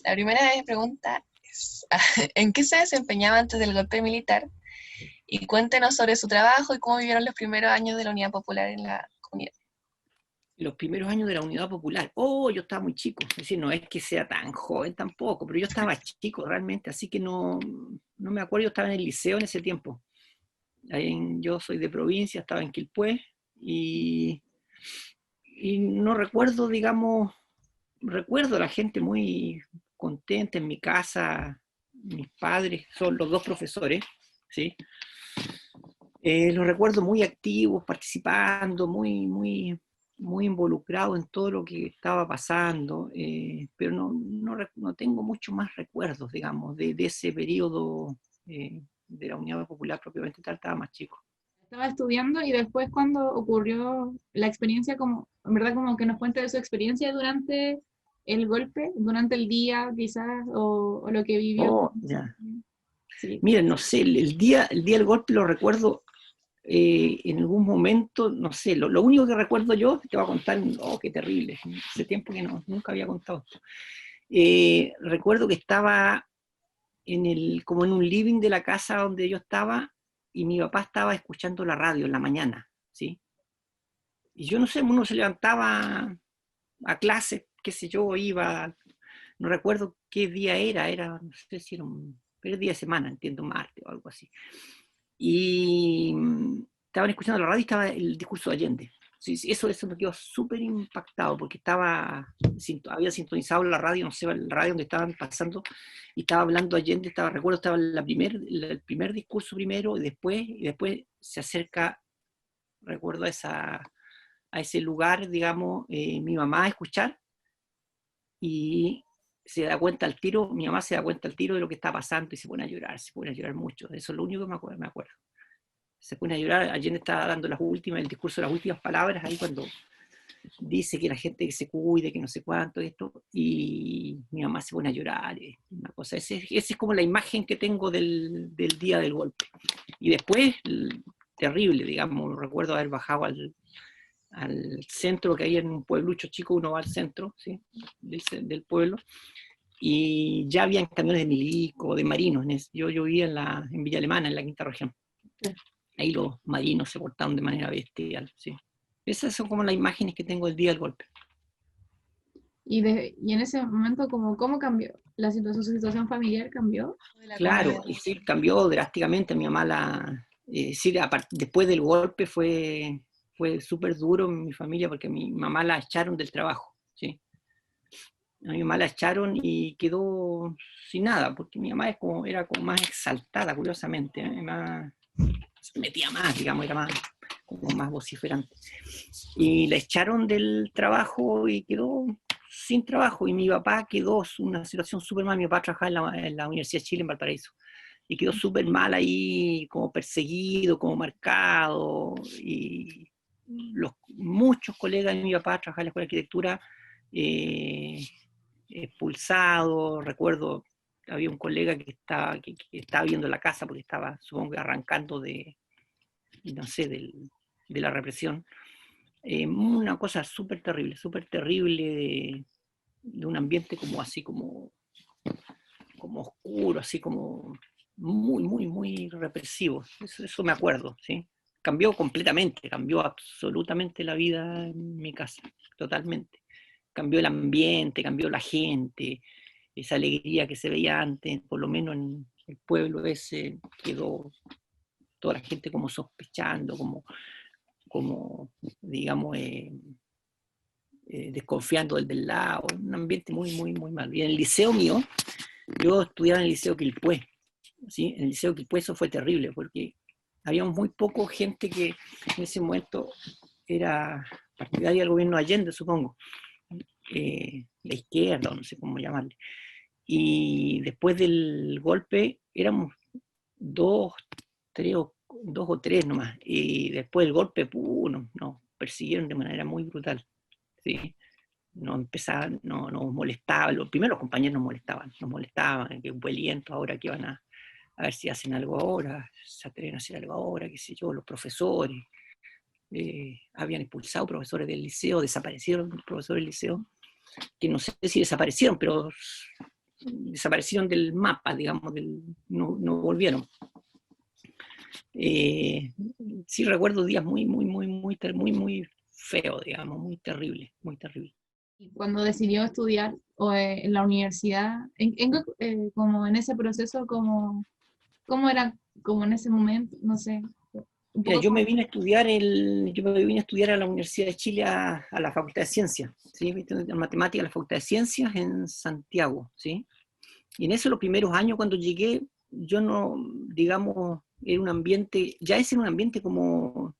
La primera de mis preguntas es, ¿en qué se desempeñaba antes del golpe militar? Y cuéntenos sobre su trabajo y cómo vivieron los primeros años de la Unidad Popular en la comunidad. Los primeros años de la Unidad Popular. Oh, yo estaba muy chico. Es decir, no es que sea tan joven tampoco, pero yo estaba chico realmente, así que no me acuerdo. Yo estaba en el liceo en ese tiempo. Yo soy de provincia, estaba en Quilpué y, y no recuerdo, digamos, recuerdo a la gente muy contenta en mi casa. Mis padres son los dos profesores, ¿sí? Los recuerdo muy activos, participando, muy involucrados en todo lo que estaba pasando, pero no tengo mucho más recuerdos, digamos, de ese periodo de la Unidad Popular propiamente tal. Estaba más chico. Estaba estudiando y después cuando ocurrió la experiencia, como, en verdad, como que nos cuente de su experiencia durante el golpe, durante el día quizás, o lo que vivió. Oh, ya. Sí. Miren, no sé, el día del golpe lo recuerdo en algún momento, no sé, lo único que recuerdo yo, te voy a contar, oh, qué terrible, hace tiempo que nunca había contado esto. Recuerdo que estaba como en un living de la casa donde yo estaba, y mi papá estaba escuchando la radio en la mañana, ¿sí? Y yo no sé, uno se levantaba a clase, qué sé yo, iba, no recuerdo qué día era, no sé si era día de semana, entiendo, martes o algo así. Y estaban escuchando la radio y estaba el discurso de Allende. Sí, sí, eso me quedó súper impactado, porque había sintonizado la radio, no sé, el radio donde estaban pasando, y estaba hablando Allende, recuerdo, estaba el primer discurso primero, y después se acerca, recuerdo, a ese lugar, digamos, mi mamá a escuchar, y se da cuenta al tiro, mi mamá se da cuenta al tiro de lo que está pasando, y se pone a llorar mucho. Eso es lo único que me acuerdo. Se pone a llorar. Allende estaba dando el discurso de las últimas palabras, ahí cuando dice que la gente que se cuide, que no sé cuánto, esto, y mi mamá se pone a llorar, una cosa. Esa es como la imagen que tengo del día del golpe. Y después, terrible, digamos, recuerdo haber bajado al centro, que hay en un pueblucho chico, uno va al centro, ¿sí? del pueblo, y ya habían camiones de milico, de marinos. Yo vivía en Villa Alemana, en la quinta región. Ahí los marinos se portaron de manera bestial, ¿sí? Esas son como las imágenes que tengo del día del golpe. Y en ese momento, ¿cómo cambió? Su situación familiar cambió. Claro, y sí, cambió drásticamente. Mi mamá sí, después del golpe fue súper duro en mi familia, porque a mi mamá la echaron del trabajo, ¿sí? A mi mamá la echaron y quedó sin nada, porque mi mamá era como más exaltada, curiosamente, se metía más, digamos, era como más vociferante. Y la echaron del trabajo y quedó sin trabajo, y mi papá quedó en una situación súper mal. Mi papá trabajaba en la Universidad de Chile en Valparaíso, y quedó súper mal ahí, como perseguido, como marcado, y muchos colegas de mi papá trabajaban en la Escuela de Arquitectura, expulsados. Recuerdo, había un colega que estaba viendo la casa porque estaba, supongo que arrancando no sé, de la represión. Una cosa súper terrible, de un ambiente como así, como oscuro, así como muy represivo. Eso me acuerdo, ¿sí? Cambió absolutamente la vida en mi casa, totalmente. Cambió el ambiente, cambió la gente, esa alegría que se veía antes, por lo menos en el pueblo ese, quedó toda la gente como sospechando, como digamos, desconfiando del lado, un ambiente muy mal. Y en el liceo mío, yo estudiaba en el liceo Quilpué, ¿sí? En el liceo Quilpué eso fue terrible, porque había muy poco gente que en ese momento era partidaria del gobierno de Allende, supongo, la izquierda, o no sé cómo llamarle. Y después del golpe éramos dos, dos o tres nomás, y después del golpe, nos persiguieron de manera muy brutal, ¿sí? Nos molestaban, primero los compañeros nos molestaban, que huelientos ahora, que van a ver si hacen algo ahora, se atreven a hacer algo ahora, qué sé yo, los profesores, habían expulsado profesores del liceo, desaparecieron profesores del liceo, que no sé si desaparecieron, pero desaparecieron del mapa, digamos, no volvieron. Sí recuerdo días muy feos, digamos, muy terrible, muy terrible. Y cuando decidió estudiar en la universidad, como en ese proceso, cómo era como en ese momento, no sé, un Mira, poco yo me vine a estudiar a la Universidad de Chile a la Facultad de Ciencias, ¿sí? En matemáticas, a la Facultad de Ciencias en Santiago, ¿sí? Y en eso los primeros años cuando llegué, yo no, digamos, era un ambiente, ya ese era un ambiente como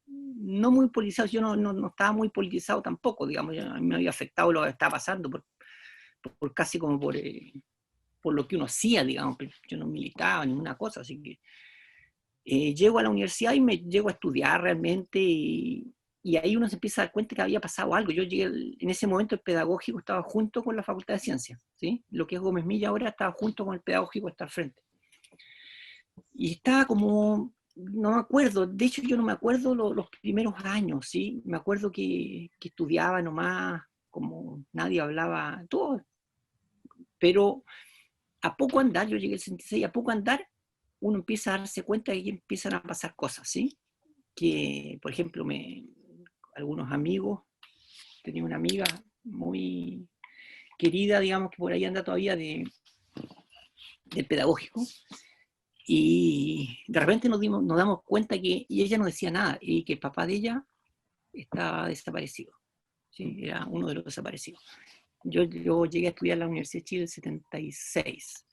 no muy politizado, yo no estaba muy politizado tampoco, digamos, a mí me había afectado lo que estaba pasando por casi como por lo que uno hacía, digamos, yo no militaba ninguna cosa, así que llego a la universidad y me llego a estudiar realmente y ahí uno se empieza a dar cuenta que había pasado algo. Yo llegué, en ese momento el pedagógico estaba junto con la Facultad de Ciencias, ¿sí? Lo que es Gómez Milla ahora estaba junto con el pedagógico, está al frente. Y estaba como, no me acuerdo, de hecho yo no me acuerdo los primeros años, ¿sí? Me acuerdo que estudiaba nomás, como nadie hablaba, todo. Pero a poco andar, yo llegué al 66, a poco andar, uno empieza a darse cuenta de que empiezan a pasar cosas, ¿sí? Que, por ejemplo, algunos amigos, tenía una amiga muy querida, digamos, que por ahí anda todavía del pedagógico, y de repente nos damos cuenta que, y ella no decía nada, y que el papá de ella estaba desaparecido, ¿sí? Era uno de los desaparecidos. Yo llegué a estudiar en la Universidad de Chile en el 76,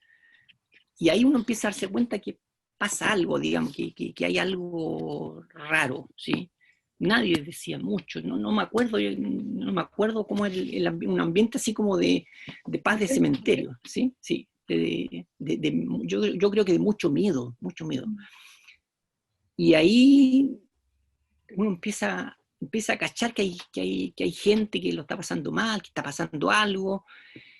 y ahí uno empieza a darse cuenta que pasa algo, digamos, que hay algo raro, ¿sí? Nadie decía mucho, no me acuerdo, no me acuerdo cómo un ambiente así como de paz de cementerio, ¿sí? Sí, yo creo que de mucho miedo, mucho miedo. Y ahí uno empieza a cachar que hay gente que lo está pasando mal, que está pasando algo,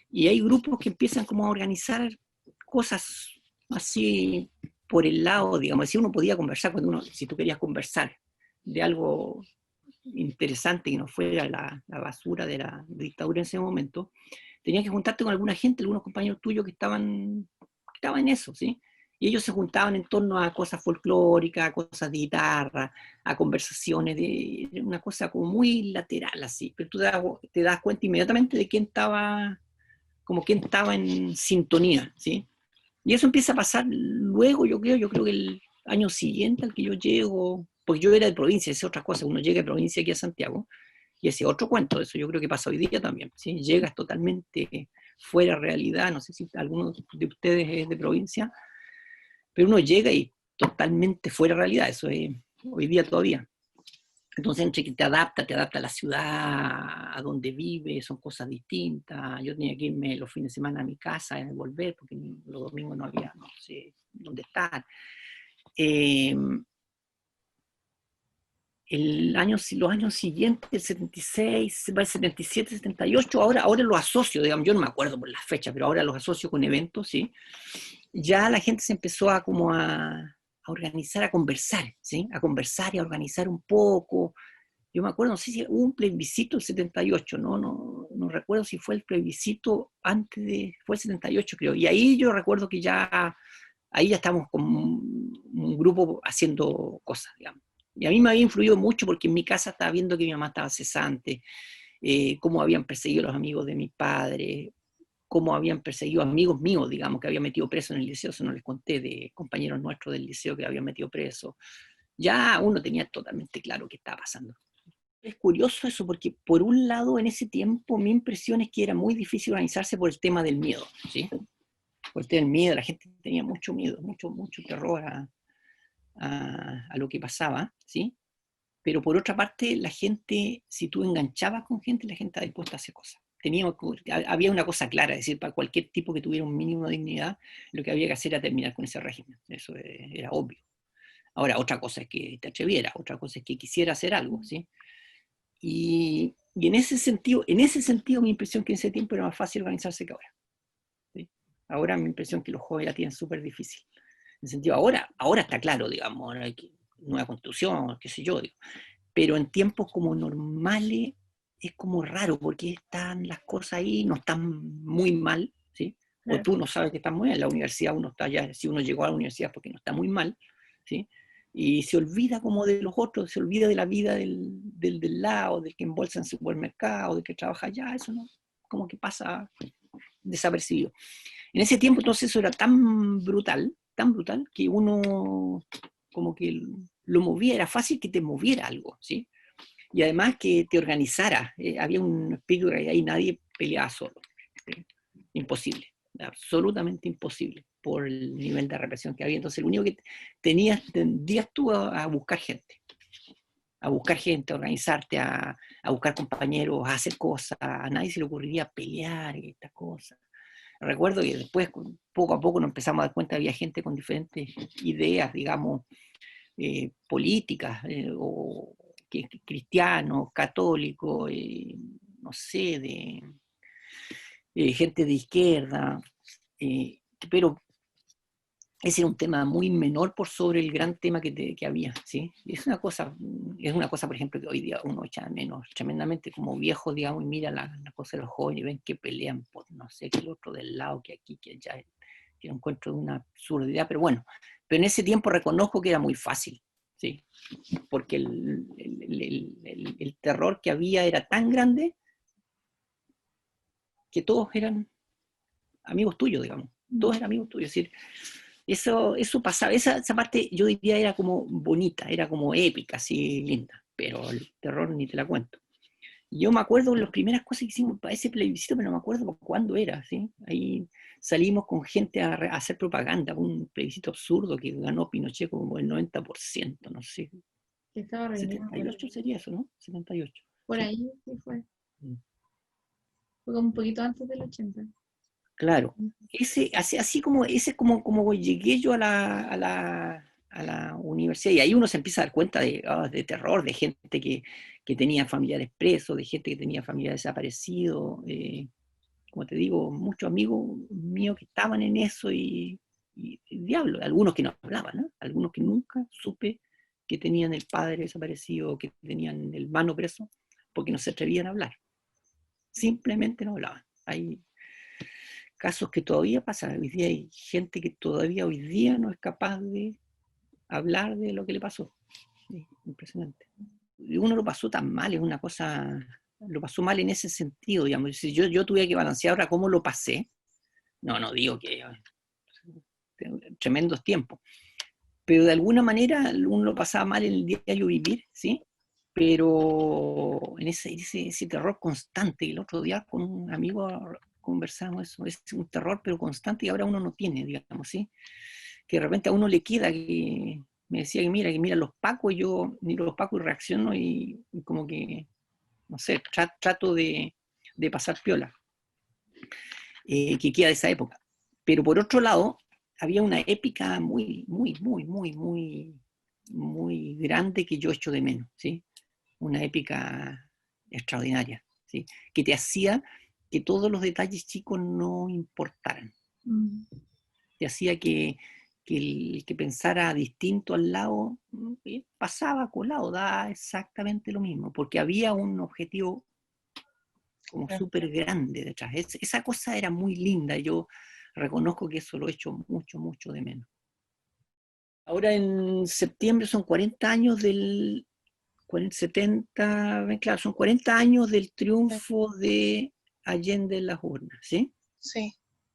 y hay grupos que empiezan como a organizar cosas así por el lado, digamos, si uno podía conversar, si tú querías conversar de algo interesante que no fuera la basura de la dictadura en ese momento, tenías que juntarte con alguna gente, algunos compañeros tuyos que estaban en eso, ¿sí? Y ellos se juntaban en torno a cosas folclóricas, a cosas de guitarra, a conversaciones de una cosa como muy lateral, así. Pero tú te das cuenta inmediatamente de quién estaba en sintonía, ¿sí? Y eso empieza a pasar luego, yo creo que el año siguiente al que yo llego, porque yo era de provincia, esa es otra cosa, uno llega de provincia aquí a Santiago, y ese otro cuento, eso yo creo que pasa hoy día también, ¿sí? Llegas totalmente fuera de realidad, no sé si alguno de ustedes es de provincia, pero uno llega y totalmente fuera de realidad, eso es hoy día todavía. Entonces, entre que te adapta a la ciudad, a donde vive, son cosas distintas. Yo tenía que irme los fines de semana a mi casa y volver, porque los domingos no había, no sé dónde estar. Los años siguientes, el 76, el 77, 78, ahora lo asocio, digamos, yo no me acuerdo por las fechas, pero ahora los asocio con eventos, ¿sí? Ya la gente se empezó a organizar, a conversar, ¿sí? A conversar y a organizar un poco. Yo me acuerdo, no sé si hubo un plebiscito el 78, no recuerdo si fue el plebiscito fue el 78 creo, y ahí yo recuerdo que ahí ya estábamos con un grupo haciendo cosas, digamos. Y a mí me había influido mucho porque en mi casa estaba viendo que mi mamá estaba cesante, cómo habían perseguido a los amigos de mi padre, cómo habían perseguido amigos míos, digamos, que habían metido preso en el liceo, eso no les conté, de compañeros nuestros del liceo que habían metido preso. Ya uno tenía totalmente claro qué estaba pasando. Es curioso eso, porque por un lado, en ese tiempo, mi impresión es que era muy difícil organizarse por el tema del miedo, ¿sí? Por el tema del miedo, la gente tenía mucho miedo, mucho terror a lo que pasaba, ¿sí? Pero por otra parte, la gente, si tú enganchabas con gente, la gente estaba dispuesta a hacer cosas. Había una cosa clara, es decir, para cualquier tipo que tuviera un mínimo de dignidad, lo que había que hacer era terminar con ese régimen, eso era obvio. Ahora, otra cosa es que te atreviera, otra cosa es que quisiera hacer algo, ¿sí? Y en ese sentido mi impresión es que en ese tiempo era más fácil organizarse que ahora, ¿sí? Ahora mi impresión es que los jóvenes la tienen súper difícil. En el sentido, ahora está claro, digamos, ahora hay nueva constitución, qué sé yo, digo. Pero en tiempos como normales es como raro, porque están las cosas ahí, no están muy mal, ¿sí? O Claro. tú no sabes que estás muy bien. En la universidad uno está ya, si uno llegó a la universidad porque no está muy mal, ¿sí? Y se olvida como de los otros, se olvida de la vida del lado, del que embolsa en supermercado, del que trabaja allá, eso no, como que pasa desapercibido. En ese tiempo entonces eso era tan brutal, que uno como que lo movía, era fácil que te moviera algo, ¿sí? Y además que te organizara, había un espíritu que ahí nadie peleaba solo, ¿sí? Imposible, absolutamente imposible por el nivel de represión que había. Entonces lo único que tendías tú a buscar gente, a organizarte, a buscar compañeros, a hacer cosas. A nadie se le ocurriría pelear y estas cosas. Recuerdo que después, poco a poco, nos empezamos a dar cuenta que había gente con diferentes ideas, digamos, políticas, o cristianos, católicos, no sé, gente de izquierda, pero ese era un tema muy menor por sobre el gran tema que había, ¿sí? Es una cosa, por ejemplo, que hoy día uno echa menos tremendamente como viejo, digamos, y mira la cosa de los jóvenes y ven que pelean por no sé, que el otro del lado, que aquí, que allá, que lo encuentro de una absurdidad, pero bueno, pero en ese tiempo reconozco que era muy fácil, ¿sí? Porque el terror que había era tan grande que todos eran amigos tuyos, digamos, todos eran amigos tuyos, es decir, eso pasaba, esa parte yo diría era como bonita, era como épica, así linda, pero el terror ni te la cuento. Yo me acuerdo de las primeras cosas que hicimos para ese plebiscito, pero no me acuerdo cuándo era, ¿sí? Ahí salimos con gente a hacer propaganda, un plebiscito absurdo que ganó Pinochet como el 90%, no sé, Que estaba reñido, 78 sería eso, ¿no? 78. por Sí. ahí sí fue. Mm. Fue como un poquito antes del 80. Claro, así como, ese es como llegué yo a la universidad, y ahí uno se empieza a dar cuenta de terror, de gente que tenía familiares presos, de gente que tenía familiares desaparecidos, como te digo, muchos amigos míos que estaban en eso y diablo, algunos que no hablaban, ¿no? Algunos que nunca supe que tenían el padre desaparecido, que tenían el hermano preso, porque no se atrevían a hablar, simplemente no hablaban. Hay casos que todavía pasan. Hoy día hay gente que todavía hoy día no es capaz de hablar de lo que le pasó. Es impresionante. Y uno lo pasó tan mal, es una cosa, lo pasó mal en ese sentido, digamos. Si yo tuviera que balancear ahora cómo lo pasé, no digo que tremendos tiempos, pero de alguna manera uno lo pasaba mal en el diario vivir, ¿sí? Pero en ese terror constante, el otro día con un amigo conversamos eso, es un terror pero constante y ahora uno no tiene, digamos, ¿sí? Que de repente a uno le queda, que me decía que mira los pacos, y yo miro los pacos y reacciono y como que, no sé, trato de pasar piola, que queda de esa época. Pero por otro lado, había una épica muy grande que yo echo de menos, ¿sí? Una épica extraordinaria, ¿sí? Que te hacía que todos los detalles chicos no importaran. Te hacía que el que pensara distinto al lado pasaba colado, da exactamente lo mismo, porque había un objetivo como súper grande detrás. Esa cosa era muy linda, yo reconozco que eso lo echo mucho de menos. Ahora en septiembre son 40 años del 70, claro, son 40 años del triunfo de Allende en las urnas, ¿sí? Sí.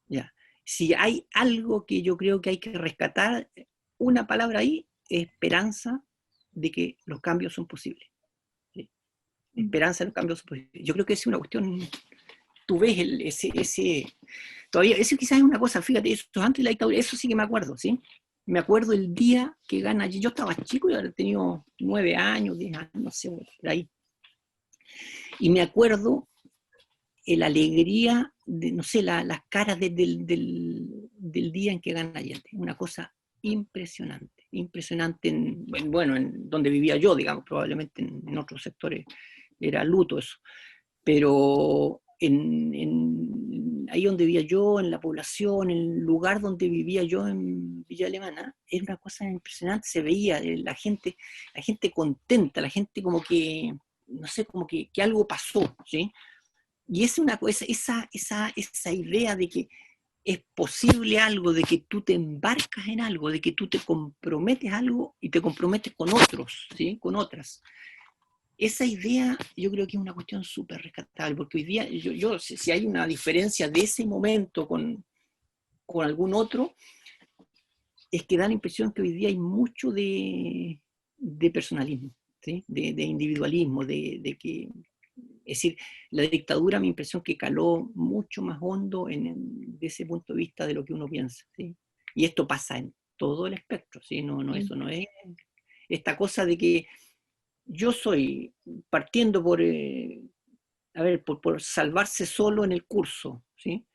Ya. Si hay algo que yo creo que hay que rescatar, una palabra ahí, esperanza de que los cambios son posibles. ¿Sí? Esperanza de los cambios son posibles. Yo creo que es una cuestión, tú ves todavía, eso quizás es una cosa, fíjate, eso antes de la dictadura, eso sí que me acuerdo, ¿sí? Me acuerdo el día que gana, yo estaba chico, yo había tenido 9 años, 10 años, no sé, por ahí. Y me acuerdo la alegría, no sé, las caras del día en que gana Allende. Una cosa impresionante, bueno, en donde vivía yo, digamos, probablemente en otros sectores era luto eso, pero ahí donde vivía yo, en la población, en el lugar donde vivía yo, en Villa Alemana, era una cosa impresionante, se veía la gente contenta, la gente como que, no sé, como que algo pasó, ¿sí? Y es una cosa, esa idea de que es posible algo, de que tú te embarcas en algo, de que tú te comprometes algo y te comprometes con otros, ¿sí? Con otras. Esa idea yo creo que es una cuestión súper rescatable, porque hoy día, si hay una diferencia de ese momento con algún otro, es que da la impresión que hoy día hay mucho de personalismo, ¿sí? De individualismo, de que, es decir, la dictadura, mi impresión que caló mucho más hondo de ese punto de vista de lo que uno piensa, ¿sí? Y esto pasa en todo el espectro, ¿sí? Eso no es esta cosa de que yo soy, partiendo por salvarse solo en el curso, ¿sí?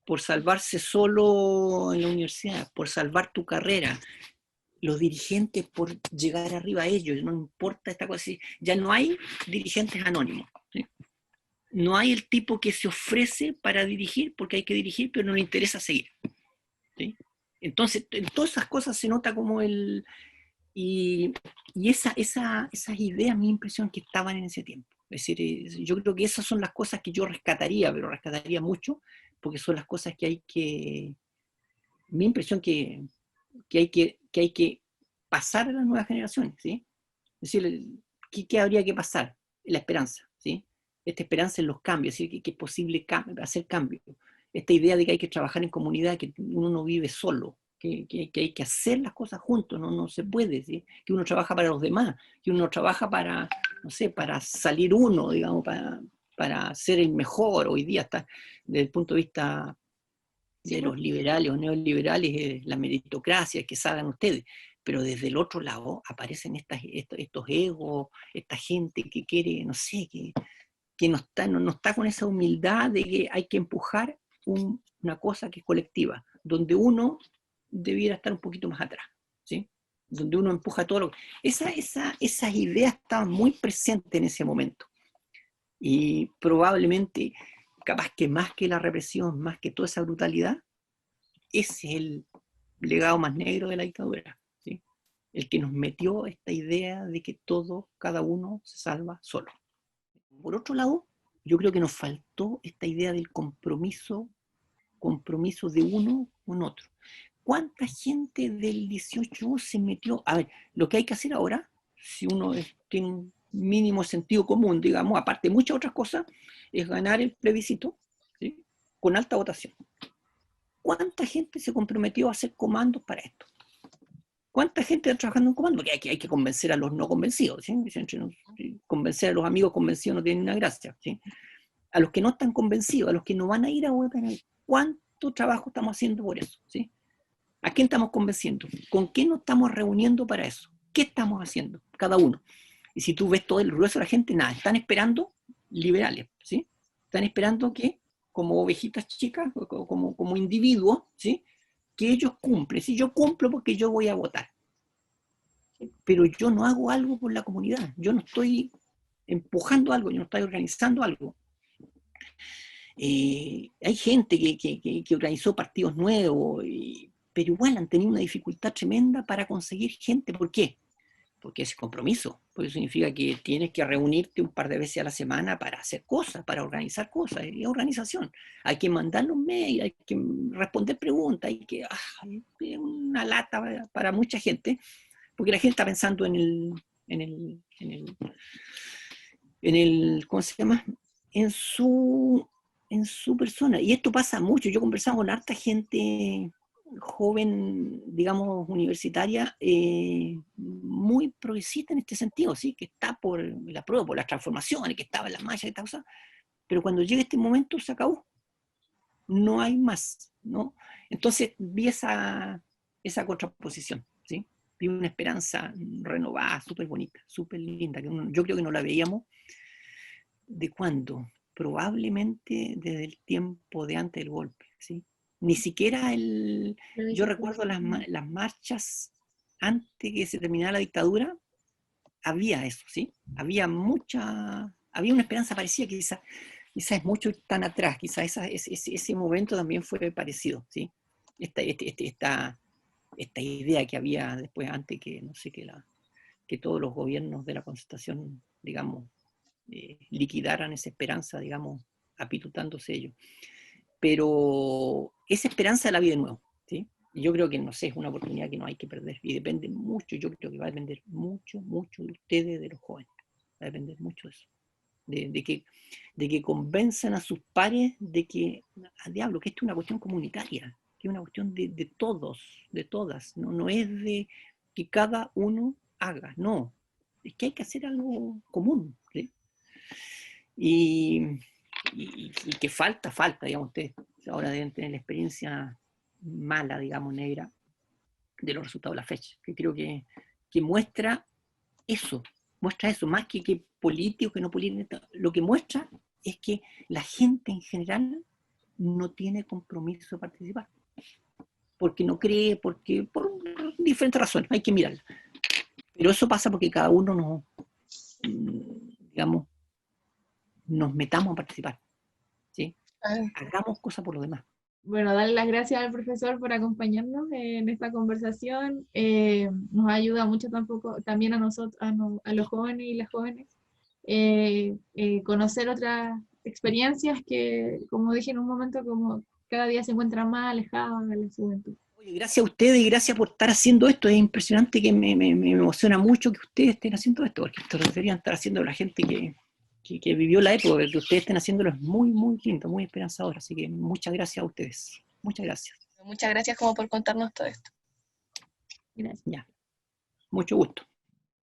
Por salvarse solo en la universidad, por salvar tu carrera, los dirigentes por llegar arriba a ellos, no importa esta cosa, ya no hay dirigentes anónimos, ¿sí? No hay el tipo que se ofrece para dirigir, porque hay que dirigir, pero no le interesa seguir, ¿sí? Entonces, en todas esas cosas se nota como y esas ideas, mi impresión que estaban en ese tiempo. Es decir, yo creo que esas son las cosas que yo rescataría, pero rescataría mucho, porque son las cosas que hay que, mi impresión que hay que pasar a las nuevas generaciones, ¿sí? Es decir, ¿qué habría que pasar? La esperanza, ¿sí? Esta esperanza en los cambios, ¿sí? Que es posible hacer cambios. Esta idea de que hay que trabajar en comunidad, que uno no vive solo, que hay que hacer las cosas juntos, no se puede, ¿sí? Que uno trabaja para los demás, que uno trabaja para, no sé, para salir uno, digamos, para ser el mejor. Hoy día está, desde el punto de vista de los liberales o neoliberales, la meritocracia, que salgan ustedes, pero desde el otro lado aparecen estos egos, esta gente que quiere, no sé, que no está con esa humildad de que hay que empujar una cosa que es colectiva, donde uno debiera estar un poquito más atrás, ¿sí? Donde uno empuja todo lo que... Esas ideas estaban muy presentes en ese momento, y probablemente, capaz que más que la represión, más que toda esa brutalidad, ese es el legado más negro de la dictadura, ¿sí? El que nos metió esta idea de que todo, cada uno se salva solo. Por otro lado, yo creo que nos faltó esta idea del compromiso de uno con otro. ¿Cuánta gente del 18 se metió? A ver, lo que hay que hacer ahora, si uno tiene un mínimo sentido común, digamos, aparte de muchas otras cosas, es ganar el plebiscito, ¿sí? Con alta votación. ¿Cuánta gente se comprometió a hacer comandos para esto? ¿Cuánta gente está trabajando en comando? Porque hay que convencer a los no convencidos, ¿sí? Convencer a los amigos convencidos no tiene una gracia, ¿sí? A los que no están convencidos, a los que no van a ir a votar, ¿cuánto trabajo estamos haciendo por eso? ¿Sí? ¿A quién estamos convenciendo? ¿Con quién nos estamos reuniendo para eso? ¿Qué estamos haciendo? Cada uno. Y si tú ves todo el grueso de la gente, nada, están esperando liberales, ¿sí? Están esperando que, como ovejitas chicas, como individuos, ¿sí? Que ellos cumplen. Si yo cumplo porque yo voy a votar, pero yo no hago algo por la comunidad, yo no estoy empujando algo, yo no estoy organizando algo. Hay gente que organizó partidos nuevos, pero igual han tenido una dificultad tremenda para conseguir gente. ¿Por qué? Porque es compromiso, porque eso significa que tienes que reunirte un par de veces a la semana para hacer cosas, para organizar cosas, es organización. Hay que mandar los mails, hay que responder preguntas, es una lata para mucha gente, porque la gente está pensando ¿cómo se llama? En su persona. Y esto pasa mucho. Yo he conversado con harta gente joven, digamos, universitaria, muy progresista en este sentido, ¿sí? Que está por la prueba, por las transformaciones, que estaba en las marchas y tal cosa, pero cuando llega este momento se acabó. No hay más, ¿no? Entonces vi esa contraposición, ¿sí? Vi una esperanza renovada, súper bonita, súper linda, que yo creo que no la veíamos. ¿De cuándo? Probablemente desde el tiempo de antes del golpe, ¿sí? Ni siquiera yo recuerdo las marchas antes que se terminara la dictadura, había eso, ¿sí? Había una esperanza parecida, quizás es mucho tan atrás, quizás ese momento también fue parecido, ¿sí? Esta idea que había después, antes que, no sé, que todos los gobiernos de la Concertación, digamos, liquidaran esa esperanza, digamos, apitutándose ellos. Pero esa esperanza la vi de nuevo, ¿sí? Y yo creo que, no sé, es una oportunidad que no hay que perder, y depende mucho, yo creo que va a depender mucho, mucho de ustedes, de los jóvenes, va a depender mucho de eso, de que convenzan a sus pares de que, al diablo, que esto es una cuestión comunitaria, que es una cuestión de todos, de todas, no es de que cada uno haga, no, es que hay que hacer algo común, ¿sí? Y que falta, digamos, ustedes ahora deben tener la experiencia mala, digamos, negra, de los resultados de la fecha, que creo que muestra eso, más que político, que no político, lo que muestra es que la gente en general no tiene compromiso de participar, porque no cree, por diferentes razones, hay que mirarla. Pero eso pasa porque cada uno digamos, nos metamos a participar, ¿sí? Hagamos cosas por los demás. Bueno, darle las gracias al profesor por acompañarnos en esta conversación. Nos ayuda mucho también a nosotros, a los jóvenes y las jóvenes, conocer otras experiencias que, como dije en un momento, como cada día se encuentran más alejadas de la juventud. Oye, gracias a ustedes y gracias por estar haciendo esto. Es impresionante, que me emociona mucho que ustedes estén haciendo esto, porque esto lo deberían estar haciendo la gente que vivió la época. Que ustedes estén haciéndolo es muy, muy lindo, muy esperanzador. Así que muchas gracias a ustedes. Muchas gracias. Muchas gracias como por contarnos todo esto. Gracias. Ya. Mucho gusto.